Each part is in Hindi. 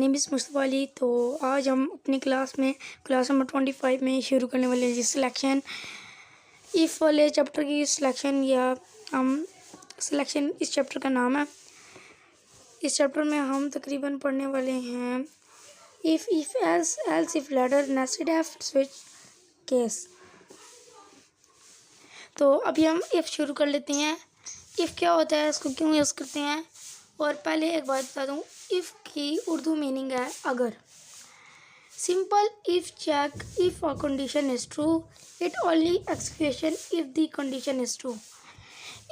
Name is Mustafa Ali. तो आज हम अपनी क्लास नंबर 25 में शुरू करने वाले हैं सिलेक्शन इफ़ वाले चैप्टर की सिलेक्शन, या हम सिलेक्शन इस चैप्टर का नाम है। इस चैप्टर में हम तकरीबन पढ़ने वाले हैं if else if ladder nested if switch case. तो अभी हम इफ़ शुरू कर लेते हैं। इफ़ क्या होता है, इसको क्यों यूज़ करते हैं, और पहले एक बात बता दूँ, इफ़ की उर्दू मीनिंग है अगर। Simple if check if a condition is true, it only execution if the condition is true.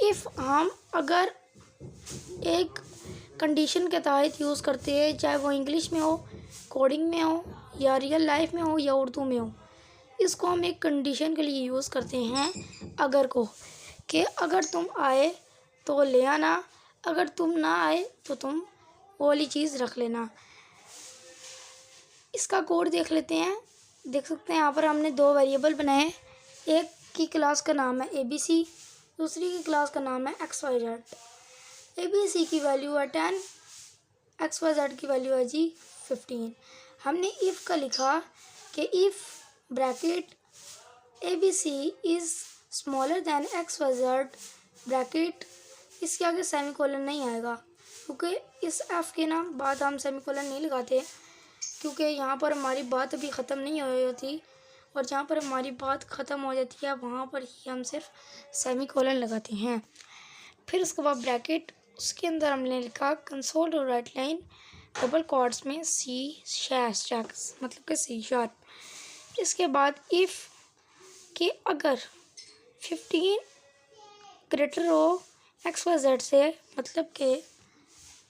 If हम अगर एक कंडीशन के तहत यूज़ करते हैं, चाहे वो इंग्लिश में हो, कोडिंग में हो, या रियल लाइफ में हो, या उर्दू में हो, इसको हम एक कंडीशन के लिए यूज़ करते हैं अगर को, कि अगर तुम आए तो ले आना, अगर तुम ना आए तो तुम वो वाली चीज़ रख लेना। इसका कोड देख लेते हैं। देख सकते हैं यहाँ पर हमने दो वेरिएबल बनाए। एक की क्लास का नाम है ABC, दूसरी की क्लास का नाम है XYZ। ABC की वैल्यू है 10, XYZ की वैल्यू है जी 15। हमने इफ़ का लिखा कि if bracket ABC is smaller than XYZ bracket, इसके आगे सेमीकोलन नहीं आएगा, क्योंकि इस एफ के ना बाद हम सेमीकोलन नहीं लगाते, क्योंकि यहाँ पर हमारी बात अभी ख़त्म नहीं हुई होती, और जहाँ पर हमारी बात ख़त्म हो जाती है वहाँ पर ही हम सिर्फ सेमीकोलन लगाते हैं। फिर उसके बाद ब्रैकेट, उसके अंदर हमने लिखा कंसोल और राइट लाइन डबल क्वाड्स में C# मतलब कि C#। इसके बाद इफ़ कि अगर 15 ग्रेटर हो XYZ से, मतलब कि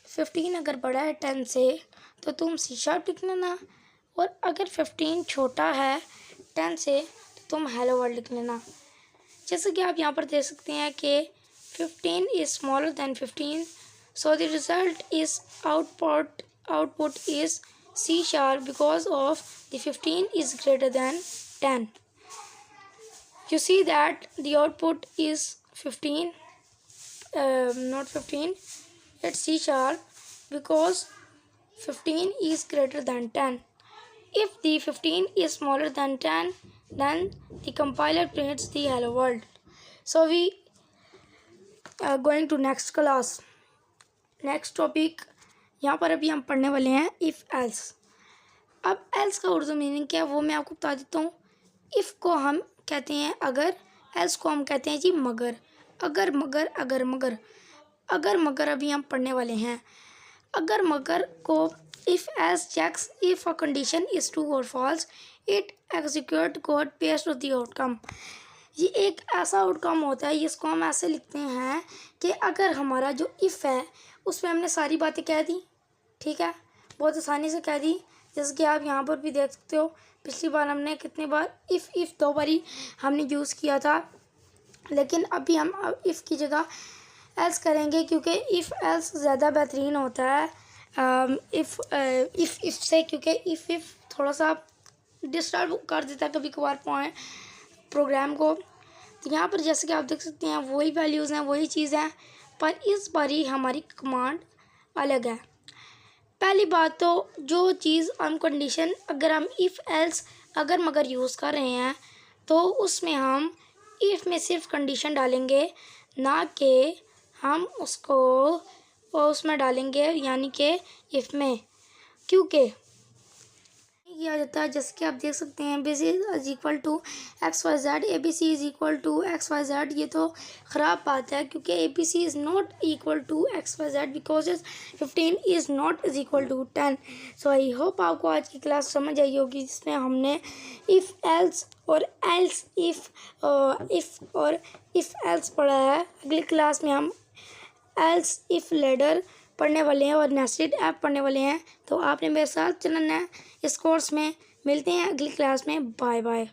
15 अगर बड़ा है 10 से तो तुम C# लिख लेना, और अगर 15 छोटा है 10 से तो तुम हेलो वर्ल्ड लिख लेना। जैसे कि आप यहाँ पर देख सकते हैं कि 15 is smaller than 15, so the result is output is C# because of the 15 is greater than 10। You see that the output is 15, not 15, it's C# because 15 is greater than 10. If the 15 is smaller than 10, then the compiler prints the hello world. So we are going to next class. Next topic, यहाँ पर अभी हम पढ़ने वाले हैं if else। अब else का उर्दू मीनिंग क्या है वो मैं आपको बता देता हूँ। इफ़ को हम कहते हैं अगर, एल्स को हम कहते हैं जी मगर। अगर मगर अगर मगर अगर मगर अभी हम पढ़ने वाले हैं। अगर मगर को if else checks if a condition is true और false, it execute code based on the outcome. ये एक ऐसा आउटकम होता है, इसको हम ऐसे लिखते हैं कि अगर हमारा जो इफ़ है उसमें हमने सारी बातें कह दी, ठीक है, बहुत आसानी से कह दी। जैसे कि आप यहाँ पर भी देख सकते हो, पिछली बार हमने कितनी बार इफ़ 2 बारी हमने यूज़ किया था, लेकिन अभी हम इफ़ की जगह एल्स करेंगे, क्योंकि इफ़ एल्स ज़्यादा बेहतरीन होता है इफ़ से, क्योंकि इफ़ थोड़ा सा डिस्टर्ब कर देता है कभी कभार प्रोग्राम को। तो यहाँ पर जैसे कि आप देख सकते हैं वही वैल्यूज़ हैं, वही चीज़ हैं, पर इस बारी हमारी कमांड अलग है। पहली बात तो जो चीज़ हम कंडीशन, अगर हम इफ़ एल्स अगर मगर यूज़ कर रहे हैं तो उसमें हम इफ़ में सिर्फ कंडीशन डालेंगे, ना कि हम उसको उसमें डालेंगे, यानी कि इफ़ में, क्योंकि किया जाता है। जैसे कि आप देख सकते हैं BC is equal to XYZ, ABC is equal to XYZ। ये तो ख़राब बात है, क्योंकि ABC is not equal to XYZ because 15 is not is equal to 10। So I hope आपको आज की क्लास समझ आई होगी, जिसमें हमने इफ़ एल्स और एल्स इफ़ और इफ़ एल्स पढ़ा है। अगली क्लास में हम एल्स इफ़ लैडर पढ़ने वाले हैं और नेस्टेड ऐप पढ़ने वाले हैं। तो आपने मेरे साथ चलना है इस कोर्स में। मिलते हैं अगली क्लास में। Bye bye.